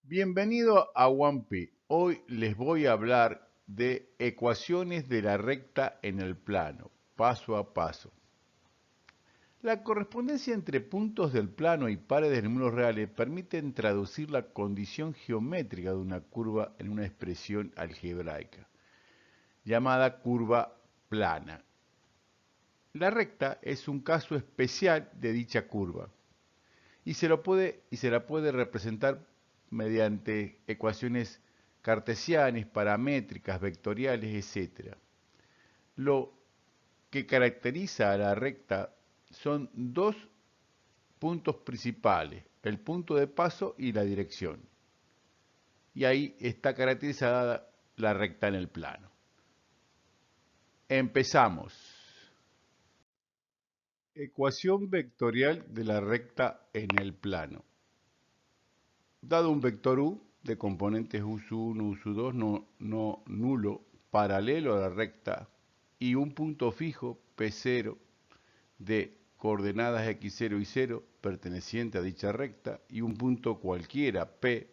Bienvenido a OnePi. Hoy les voy a hablar de ecuaciones de la recta en el plano, paso a paso. La correspondencia entre puntos del plano y pares de números reales permiten traducir la condición geométrica de una curva en una expresión algebraica, llamada curva plana. La recta es un caso especial de dicha curva y se la puede representar mediante ecuaciones cartesianas, paramétricas, vectoriales, etc. Lo que caracteriza a la recta son dos puntos principales, el punto de paso y la dirección. Y ahí está caracterizada la recta en el plano. Empezamos. Ecuación vectorial de la recta en el plano. Dado un vector U de componentes U1, U2 no nulo, paralelo a la recta, y un punto fijo P0 de coordenadas x0 y 0 perteneciente a dicha recta, y un punto cualquiera P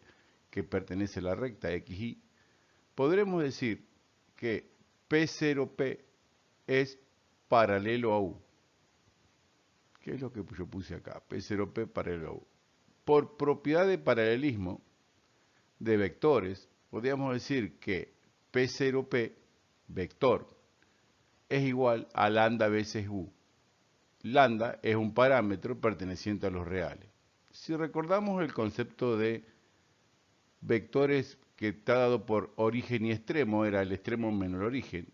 que pertenece a la recta xy, podremos decir que P0P es paralelo a U. ¿Qué es lo que yo puse acá? P0P paralelo a U. Por propiedad de paralelismo de vectores, podríamos decir que P0P, vector, es igual a lambda veces U. Lambda es un parámetro perteneciente a los reales. Si recordamos el concepto de vectores que está dado por origen y extremo, era el extremo menor origen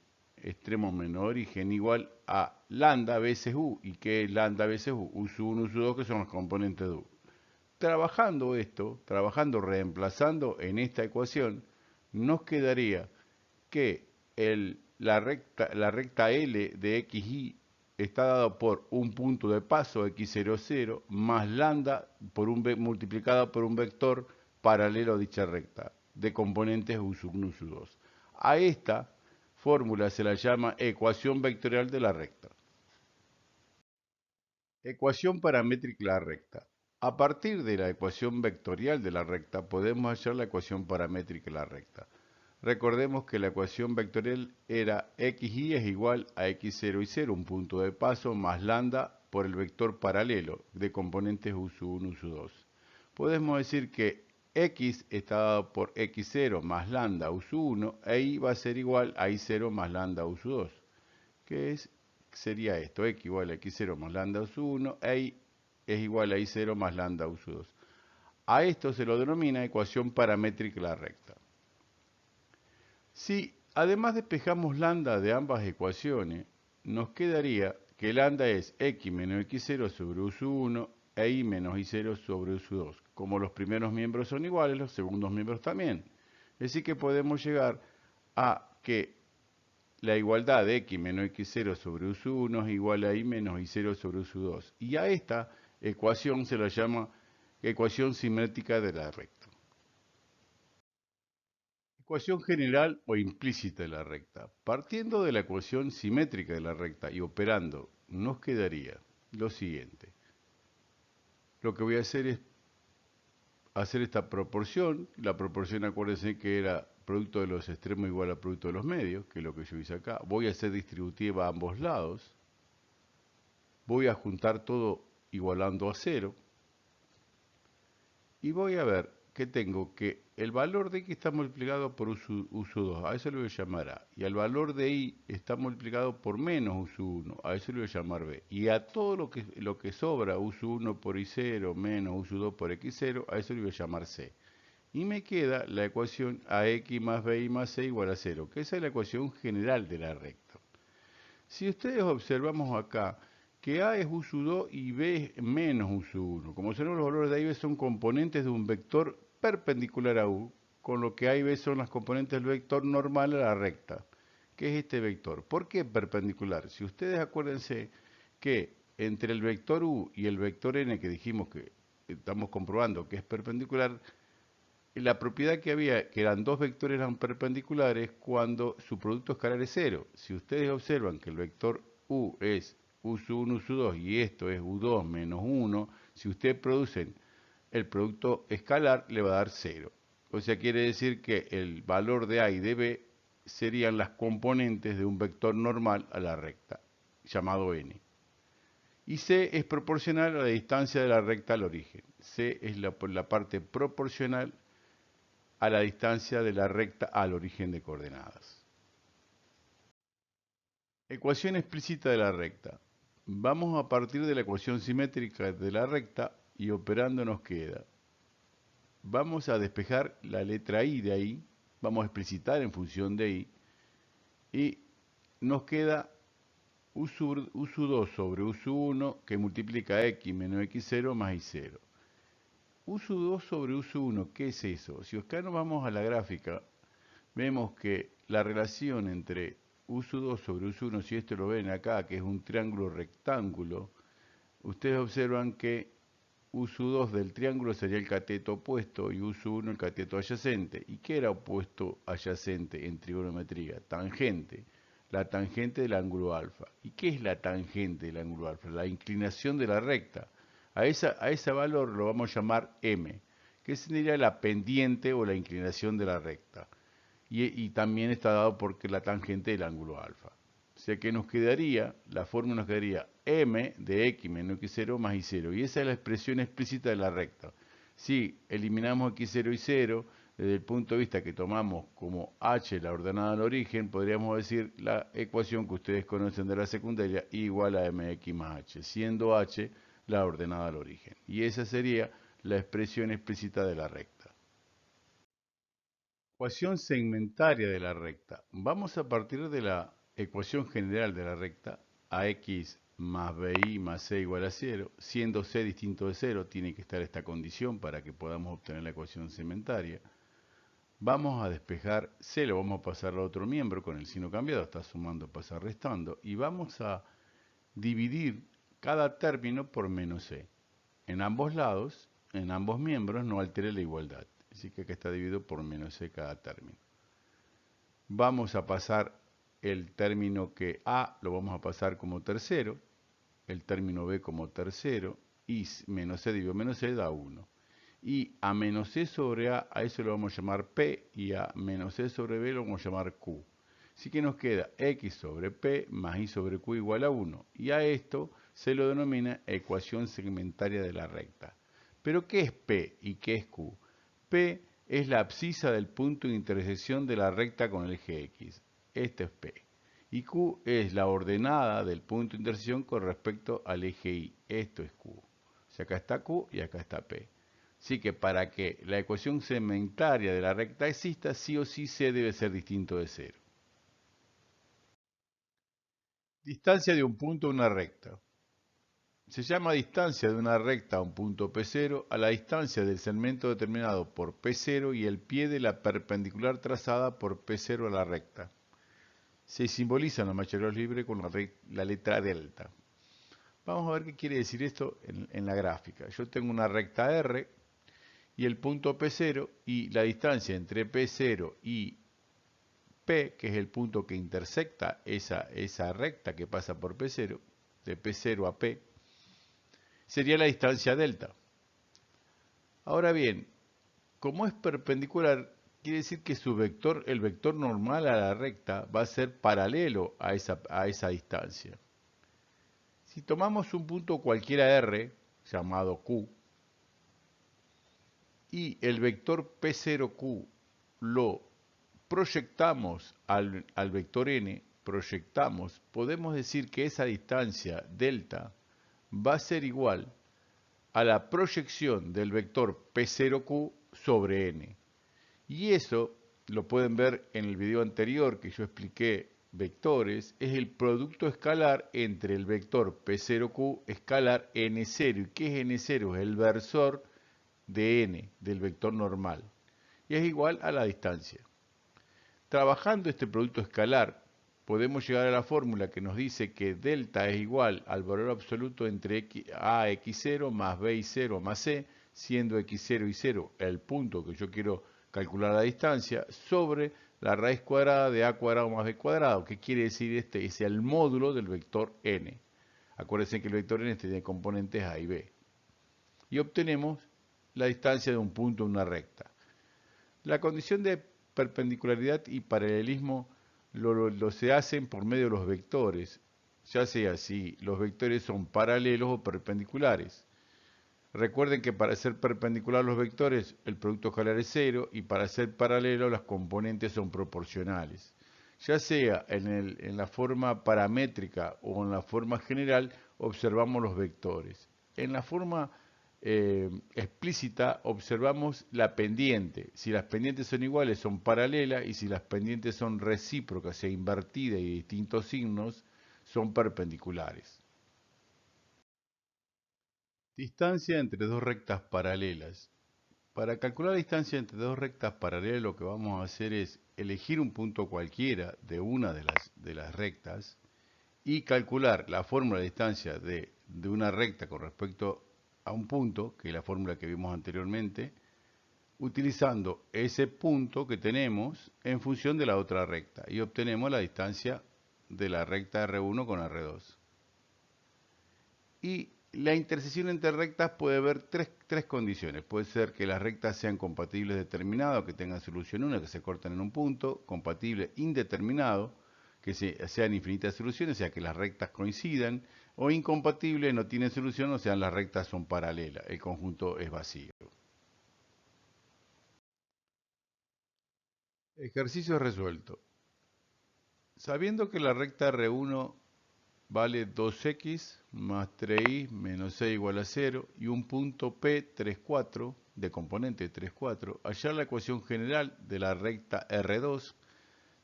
igual a lambda veces U. ¿Y qué es lambda veces U? U1, U2, que son los componentes de U. Reemplazando en esta ecuación, nos quedaría que la recta L de xy está dada por un punto de paso x0, 0 más lambda multiplicada por un vector paralelo a dicha recta de componentes U1, U2. A esta fórmula se la llama ecuación vectorial de la recta. Ecuación paramétrica de la recta. A partir de la ecuación vectorial de la recta podemos hallar la ecuación paramétrica de la recta. Recordemos que la ecuación vectorial era xy es igual a x0 y 0, un punto de paso, más lambda por el vector paralelo de componentes u1, u2. Podemos decir que x está dado por x0 más lambda u1 e y va a ser igual a y0 más lambda u2, que sería esto, x igual a x0 más lambda u1 e y es igual a y0 más lambda u2. A esto se lo denomina ecuación paramétrica de la recta. Si además despejamos lambda de ambas ecuaciones, nos quedaría que lambda es x menos x0 sobre u1 e y menos y0 sobre u2. Como los primeros miembros son iguales, los segundos miembros también. Es decir que podemos llegar a que la igualdad de x menos x0 sobre u1 es igual a y menos y0 sobre u2. Y a esta ecuación se la llama ecuación simétrica de la recta. Ecuación general o implícita de la recta. Partiendo de la ecuación simétrica de la recta y operando, nos quedaría lo siguiente. Lo que voy a hacer es hacer esta proporción. La proporción, acuérdense que era producto de los extremos igual a producto de los medios, que es lo que yo hice acá. Voy a hacer distributiva a ambos lados. Voy a juntar todo igualando a 0. Y voy a ver que tengo que el valor de x está multiplicado por U2, a eso le voy a llamar A. Y el valor de y está multiplicado por menos U1, a eso le voy a llamar B. Y a todo lo que sobra, U1 por Y0 menos U2 por X0, a eso le voy a llamar C. Y me queda la ecuación AX más BY más C igual a 0, que esa es la ecuación general de la recta. Si ustedes observamos acá, que A es U2 y B es menos U1. Como sabemos, los valores de A y B son componentes de un vector perpendicular a U, con lo que A y B son las componentes del vector normal a la recta, que es este vector. ¿Por qué perpendicular? Si ustedes acuérdense que entre el vector U y el vector N, que dijimos que estamos comprobando que es perpendicular, la propiedad que había, que eran dos vectores eran perpendiculares cuando su producto escalar es cero. Si ustedes observan que el vector U es U1, U2 y esto es U2 menos 1, si ustedes producen el producto escalar le va a dar 0. o sea, quiere decir que el valor de A y de B serían las componentes de un vector normal a la recta, llamado n. Y C es proporcional a la distancia de la recta al origen. C es la parte proporcional a la distancia de la recta al origen de coordenadas. Ecuación explícita de la recta. Vamos a partir de la ecuación simétrica de la recta y operando nos queda. Vamos a despejar la letra I de ahí, vamos a explicitar en función de I, y nos queda U sub 2 sobre U sub 1 que multiplica X menos X0 más Y0. U sub 2 sobre U sub 1, ¿qué es eso? Si acá nos vamos a la gráfica, vemos que la relación entre U sub 2 sobre U sub 1, si esto lo ven acá, que es un triángulo rectángulo, ustedes observan que U sub 2 del triángulo sería el cateto opuesto y U sub 1 el cateto adyacente. ¿Y qué era opuesto adyacente en trigonometría? Tangente. La tangente del ángulo alfa. ¿Y qué es la tangente del ángulo alfa? La inclinación de la recta. A ese valor lo vamos a llamar M, que sería la pendiente o la inclinación de la recta. Y también está dado porque la tangente del ángulo alfa. O sea que nos quedaría, la fórmula nos quedaría m de x menos x0 más y0. Y esa es la expresión explícita de la recta. Si eliminamos x0 y 0, desde el punto de vista que tomamos como h la ordenada al origen, podríamos decir la ecuación que ustedes conocen de la secundaria igual a mx más h, siendo h la ordenada al origen. Y esa sería la expresión explícita de la recta. Ecuación segmentaria de la recta. Vamos a partir de la ecuación general de la recta, ax más bi más c igual a 0, siendo c distinto de 0, tiene que estar esta condición para que podamos obtener la ecuación segmentaria. Vamos a despejar c, lo vamos a pasar al otro miembro con el signo cambiado, está sumando, pasa restando, y vamos a dividir cada término por menos c. En ambos lados, en ambos miembros, no altere la igualdad. Así que acá está dividido por menos c cada término. Vamos a pasar el término que A lo vamos a pasar como tercero, el término B como tercero, y menos C dividido menos C da 1. Y a menos C sobre a eso lo vamos a llamar P, y a menos C sobre B lo vamos a llamar Q. Así que nos queda X sobre P más Y sobre Q igual a 1. Y a esto se lo denomina ecuación segmentaria de la recta. ¿Pero qué es P y qué es Q? P es la abscisa del punto de intersección de la recta con el eje X. Este es P. Y Q es la ordenada del punto de intersección con respecto al eje Y. Esto es Q. O sea, acá está Q y acá está P. Así que para que la ecuación segmentaria de la recta exista, sí o sí C debe ser distinto de 0. Distancia de un punto a una recta. Se llama distancia de una recta a un punto P0 a la distancia del segmento determinado por P0 y el pie de la perpendicular trazada por P0 a la recta. Se simboliza en los macheros libres con la letra delta. Vamos a ver qué quiere decir esto en la gráfica. Yo tengo una recta R y el punto P0 y la distancia entre P0 y P, que es el punto que intersecta esa recta que pasa por P0, de P0 a P, sería la distancia delta. Ahora bien, como es perpendicular, quiere decir que su vector, el vector normal a la recta, va a ser paralelo a esa distancia. Si tomamos un punto cualquiera R, llamado Q, y el vector P0Q lo proyectamos al vector n, podemos decir que esa distancia delta va a ser igual a la proyección del vector P0Q sobre n. Y eso lo pueden ver en el video anterior que yo expliqué vectores, es el producto escalar entre el vector P0Q escalar n0. ¿Y qué es n0? Es el versor de n, del vector normal. Y es igual a la distancia. Trabajando este producto escalar, podemos llegar a la fórmula que nos dice que delta es igual al valor absoluto entre a x0 más b y 0 más c, siendo x0 y 0 el punto que yo quiero calcular la distancia, sobre la raíz cuadrada de a cuadrado más b cuadrado. ¿Qué quiere decir este? Es el módulo del vector n. Acuérdense que el vector n tiene componentes a y b. Y obtenemos la distancia de un punto en una recta. La condición de perpendicularidad y paralelismo lo se hacen por medio de los vectores, ya sea si los vectores son paralelos o perpendiculares. Recuerden que para ser perpendicular los vectores, el producto escalar es cero y para ser paralelo las componentes son proporcionales. Ya sea en la forma paramétrica o en la forma general, observamos los vectores. En la forma explícita observamos la pendiente. Si las pendientes son iguales, son paralelas y si las pendientes son recíprocas, e invertidas y de distintos signos, son perpendiculares. Distancia entre dos rectas paralelas. Para calcular la distancia entre dos rectas paralelas, lo que vamos a hacer es elegir un punto cualquiera de una de las rectas y calcular la fórmula de distancia de una recta con respecto a un punto, que es la fórmula que vimos anteriormente, utilizando ese punto que tenemos en función de la otra recta y obtenemos la distancia de la recta R1 con R2. Y la intersección entre rectas puede haber tres condiciones. Puede ser que las rectas sean compatibles determinados, que tengan solución 1, que se corten en un punto, compatible indeterminado, que sean infinitas soluciones, o sea que las rectas coincidan, o incompatible, no tienen solución, o sea las rectas son paralelas, el conjunto es vacío. Ejercicio resuelto. Sabiendo que la recta R1 vale 2x más 3y menos 6 igual a 0 y un punto P 3, 4 de componente 3, 4, hallar la ecuación general de la recta R2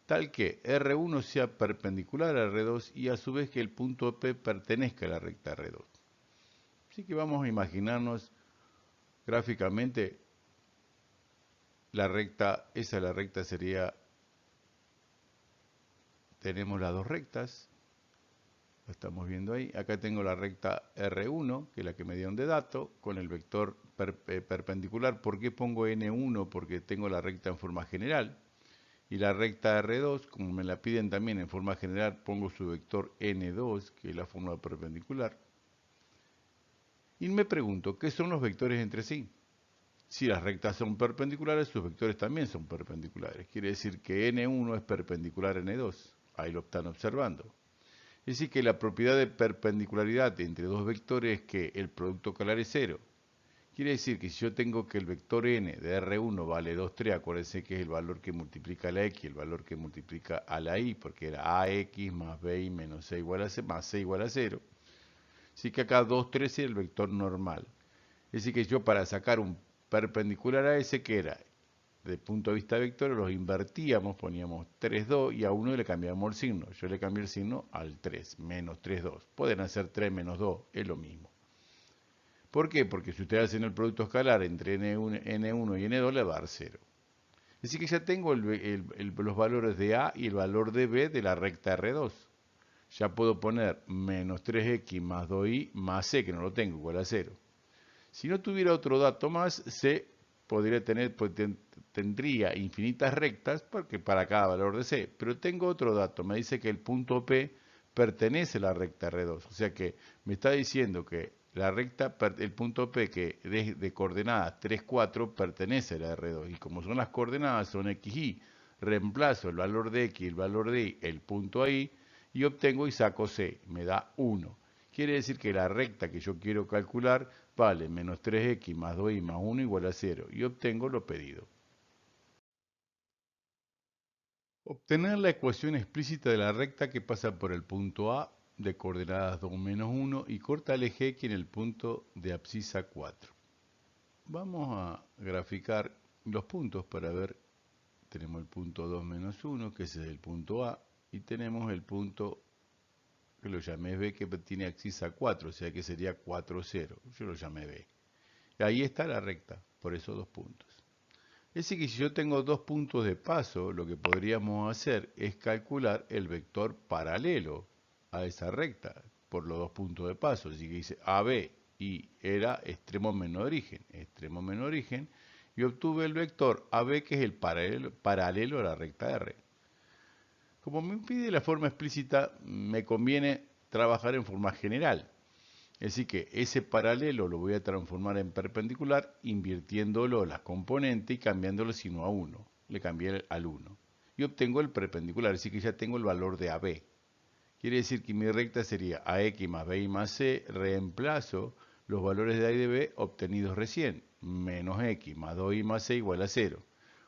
tal que R1 sea perpendicular a R2 y a su vez que el punto P pertenezca a la recta R2. Así que vamos a imaginarnos gráficamente la recta, la recta sería, tenemos las dos rectas, lo estamos viendo ahí. Acá tengo la recta R1, que es la que me dieron de dato, con el vector perpendicular. ¿Por qué pongo N1? Porque tengo la recta en forma general. Y la recta R2, como me la piden también en forma general, pongo su vector N2, que es la fórmula perpendicular. Y me pregunto, ¿qué son los vectores entre sí? Si las rectas son perpendiculares, sus vectores también son perpendiculares. Quiere decir que N1 es perpendicular a N2. Ahí lo están observando. Es decir, que la propiedad de perpendicularidad entre dos vectores es que el producto escalar es cero. Quiere decir que si yo tengo que el vector n de R1 vale 2, 3, acuérdense que es el valor que multiplica a la x, el valor que multiplica a la y, porque era ax más bi menos c igual a c, más c igual a 0. Así que acá 2, 3 es el vector normal. Es decir, que yo para sacar un perpendicular a ese, que era desde el punto de vista de vectores, los invertíamos, poníamos 3, 2 y a uno le cambiamos el signo. Yo le cambié el signo al 3, menos 3, 2. Pueden hacer 3 menos 2, es lo mismo. ¿Por qué? Porque si ustedes hacen el producto escalar entre N1 y N2 le va a dar 0. Así que ya tengo los valores de A y el valor de B de la recta R2. Ya puedo poner menos 3x más 2y más C, que no lo tengo, igual a 0. Si no tuviera otro dato más, C podría tener, tendría infinitas rectas porque para cada valor de C. Pero tengo otro dato, me dice que el punto P pertenece a la recta R2. O sea que me está diciendo que la recta, el punto P que de coordenadas 3, 4 pertenece a la R2. Y como son las coordenadas, son x, y, reemplazo el valor de x y el valor de y, el punto ahí, y obtengo y saco C, me da 1. Quiere decir que la recta que yo quiero calcular vale menos 3x más 2y más 1 igual a 0 y obtengo lo pedido. Obtener la ecuación explícita de la recta que pasa por el punto A de coordenadas 2 menos 1 y corta el eje X en el punto de abscisa 4. Vamos a graficar los puntos para ver. Tenemos el punto 2 menos 1, que ese es el punto A, y tenemos el punto que lo llamé B, que tiene abscisa 4, o sea que sería 4, 0. Yo lo llamé B. Y ahí está la recta, por esos dos puntos. Es decir, que si yo tengo dos puntos de paso, lo que podríamos hacer es calcular el vector paralelo a esa recta por los dos puntos de paso. Así que dice AB y era extremo menos origen, y obtuve el vector AB que es el paralelo a la recta R. Como me pide la forma explícita, me conviene trabajar en forma general. Así que ese paralelo lo voy a transformar en perpendicular invirtiéndolo las componentes y cambiándolo el signo a 1. Le cambié al 1. Y obtengo el perpendicular, así que ya tengo el valor de AB. Quiere decir que mi recta sería AX más BY más C, reemplazo los valores de A y de B obtenidos recién, menos X más 2Y más C igual a 0.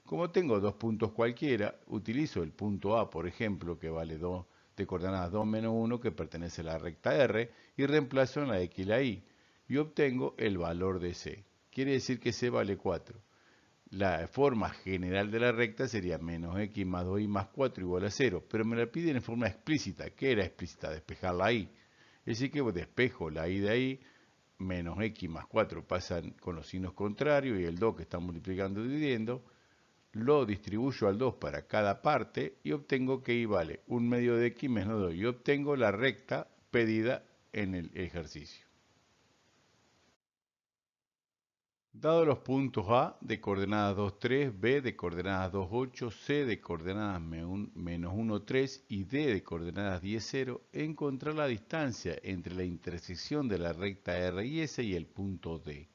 Como tengo dos puntos cualquiera, utilizo el punto A, por ejemplo, que vale 2 de coordenadas 2 menos 1, que pertenece a la recta R, y reemplazo en la X y la Y, y obtengo el valor de C. Quiere decir que C vale 4. La forma general de la recta sería menos X más 2Y más 4 igual a 0, pero me la piden en forma explícita. ¿Qué era explícita? Despejar la Y. Es decir, que despejo la Y de ahí, menos X más 4 pasan con los signos contrarios y el 2 que está multiplicando y dividiendo, lo distribuyo al 2 para cada parte y obtengo que Y vale 1 medio de X menos 2 y obtengo la recta pedida en el ejercicio. Dado los puntos A de coordenadas 2, 3, B de coordenadas 2, 8, C de coordenadas menos 1, 3 y D de coordenadas 10, 0, encontrar la distancia entre la intersección de la recta R y S y el punto D.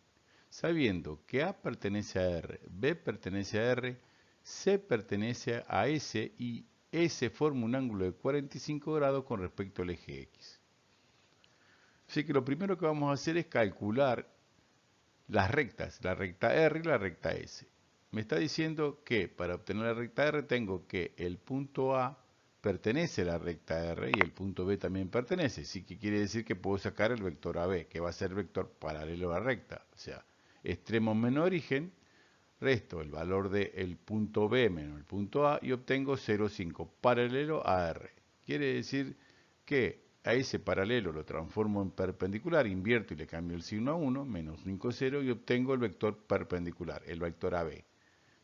Sabiendo que A pertenece a R, B pertenece a R, C pertenece a S y S forma un ángulo de 45 grados con respecto al eje X. Así que lo primero que vamos a hacer es calcular las rectas, la recta R y la recta S. Me está diciendo que para obtener la recta R tengo que el punto A pertenece a la recta R y el punto B también pertenece. Así que quiere decir que puedo sacar el vector AB, que va a ser el vector paralelo a la recta. O sea, extremo menos origen, resto el valor del punto B menos el punto A y obtengo 0,5 paralelo a R. Quiere decir que a ese paralelo lo transformo en perpendicular, invierto y le cambio el signo a 1, menos 5, 0 y obtengo el vector perpendicular, el vector AB.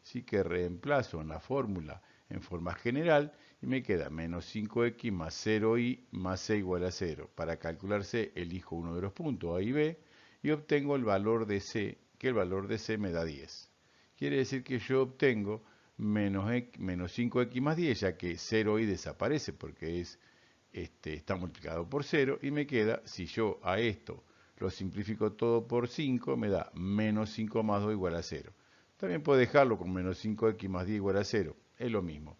Así que reemplazo en la fórmula en forma general y me queda menos 5x más 0y más c igual a 0. Para calcular c elijo uno de los puntos A y B y obtengo el valor de c, que el valor de c me da 10. Quiere decir que yo obtengo menos 5x más 10, ya que 0y desaparece porque está multiplicado por 0 y me queda, si yo a esto lo simplifico todo por 5, me da menos 5 más 2 igual a 0. También puedo dejarlo con menos 5x más 10 igual a 0, es lo mismo.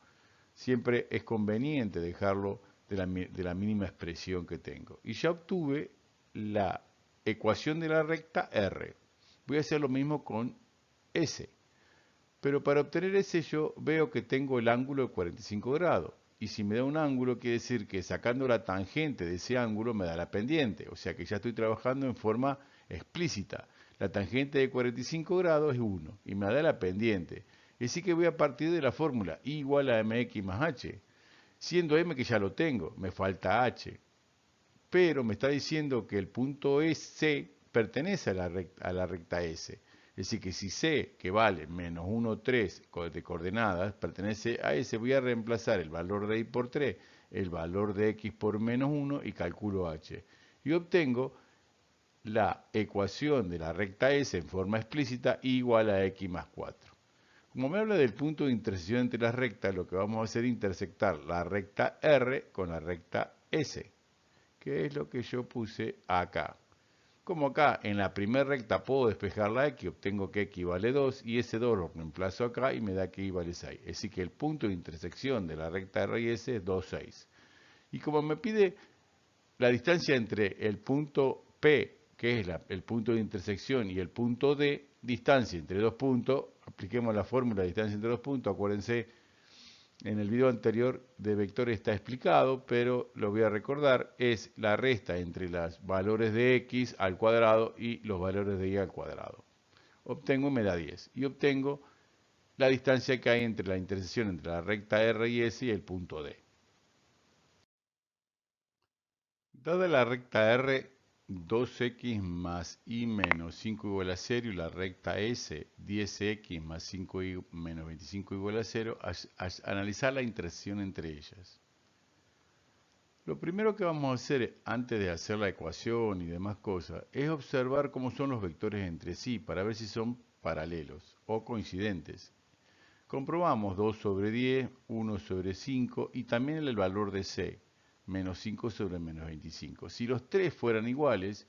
Siempre es conveniente dejarlo de la mínima expresión que tengo. Y ya obtuve la ecuación de la recta R. Voy a hacer lo mismo con S. Pero para obtener S yo veo que tengo el ángulo de 45 grados. Y si me da un ángulo, quiere decir que sacando la tangente de ese ángulo me da la pendiente. O sea que ya estoy trabajando en forma explícita. La tangente de 45 grados es 1 y me da la pendiente. Es decir que voy a partir de la fórmula I igual a mx más h. Siendo m que ya lo tengo, me falta h. Pero me está diciendo que el punto C pertenece a la recta S. Es decir, que si C, que vale menos 1, 3 de coordenadas, pertenece a S, voy a reemplazar el valor de Y por 3, el valor de X por menos 1 y calculo H. Y obtengo la ecuación de la recta S en forma explícita igual a X más 4. Como me habla del punto de intersección entre las rectas, lo que vamos a hacer es intersectar la recta R con la recta S, que es lo que yo puse acá. Como acá en la primera recta puedo despejar la X, obtengo que X vale 2 y ese 2 lo reemplazo acá y me da que Y vale 6. Es decir que el punto de intersección de la recta R y S es 2, 6. Y como me pide la distancia entre el punto P, que es el punto de intersección, y el punto D, distancia entre dos puntos, apliquemos la fórmula de distancia entre dos puntos, acuérdense, en el video anterior de vectores está explicado, pero lo voy a recordar, es la resta entre los valores de x al cuadrado y los valores de y al cuadrado. Obtengo, me da 10. Y obtengo la distancia que hay entre la intersección entre la recta R y S y el punto D. Dada la recta R, 2x más y menos 5 igual a 0 y la recta S, 10x más 5y menos 25 igual a 0, analizar la intersección entre ellas. Lo primero que vamos a hacer antes de hacer la ecuación y demás cosas es observar cómo son los vectores entre sí para ver si son paralelos o coincidentes. Comprobamos 2 sobre 10, 1 sobre 5 y también el valor de C, menos 5 sobre menos 25. Si los tres fueran iguales,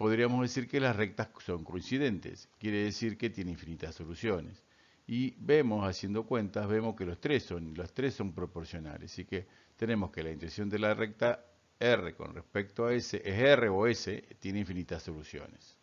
podríamos decir que las rectas son coincidentes. Quiere decir que tiene infinitas soluciones. Y vemos, haciendo cuentas, vemos que los tres son proporcionales. Así que tenemos que la intersección de la recta R con respecto a S es R o S, tiene infinitas soluciones.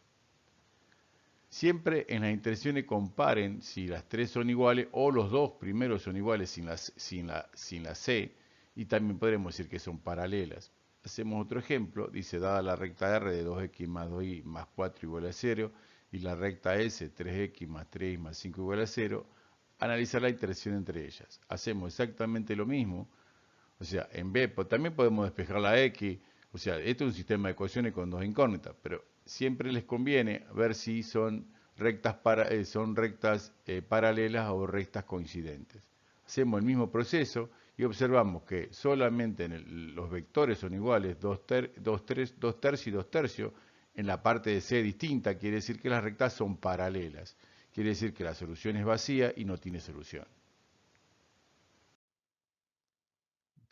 Siempre en las intersecciones comparen si las tres son iguales o los dos primeros son iguales sin la C, y también podremos decir que son paralelas. Hacemos otro ejemplo, dice, dada la recta R de 2x más 2y más 4 igual a 0, y la recta S 3x más 3y más 5 igual a 0, analizar la intersección entre ellas. Hacemos exactamente lo mismo, o sea, en B también podemos despejar la X, o sea, esto es un sistema de ecuaciones con dos incógnitas, pero siempre les conviene ver si son rectas, paralelas o rectas coincidentes. Hacemos el mismo proceso y observamos que solamente los vectores son iguales, 2 tercios y 2 tercios, en la parte de C distinta, quiere decir que las rectas son paralelas. Quiere decir que la solución es vacía y no tiene solución.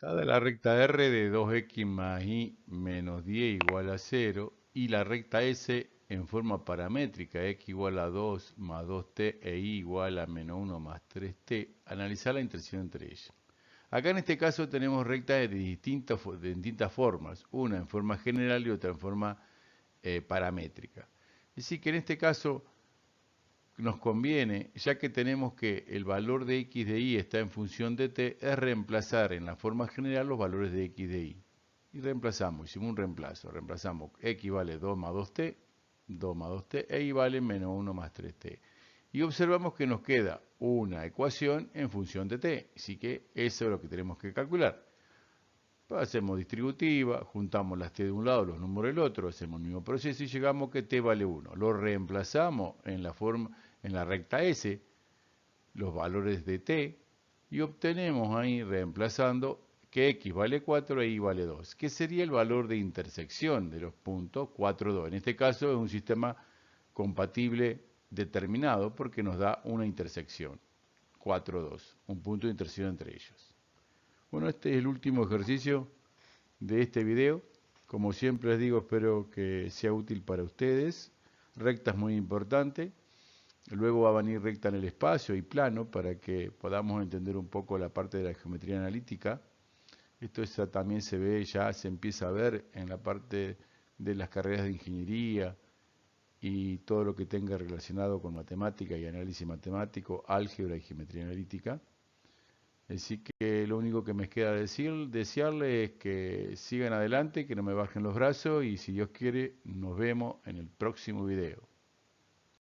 Dada la recta R de 2x más y menos 10 igual a 0 y la recta S en forma paramétrica x igual a 2 más 2t e y igual a menos 1 más 3t, analizar la intersección entre ellas. Acá en este caso tenemos rectas de distintas formas, una en forma general y otra en forma paramétrica. Es decir que en este caso nos conviene, ya que tenemos que el valor de x de y está en función de t, es reemplazar en la forma general los valores de x de y. Y reemplazamos, hicimos un reemplazo, reemplazamos x vale 2 más 2t, 2 más 2t, e y vale menos 1 más 3t. Y observamos que nos queda una ecuación en función de t, así que eso es lo que tenemos que calcular. Hacemos distributiva, juntamos las t de un lado, los números del otro, hacemos el mismo proceso y llegamos a que t vale 1. Lo reemplazamos en la recta S, los valores de t, y obtenemos ahí, reemplazando, que x vale 4 e y vale 2, que sería el valor de intersección de los puntos 4, 2. En este caso es un sistema compatible determinado porque nos da una intersección, 4, 2, un punto de intersección entre ellos. Bueno, este es el último ejercicio de este video. Como siempre les digo, espero que sea útil para ustedes. Recta es muy importante. Luego va a venir recta en el espacio y plano para que podamos entender un poco la parte de la geometría analítica. Esto también se ve, ya se empieza a ver en la parte de las carreras de ingeniería y todo lo que tenga relacionado con matemática y análisis matemático, álgebra y geometría analítica. Así que lo único que me queda desearles es que sigan adelante, que no me bajen los brazos y si Dios quiere nos vemos en el próximo video.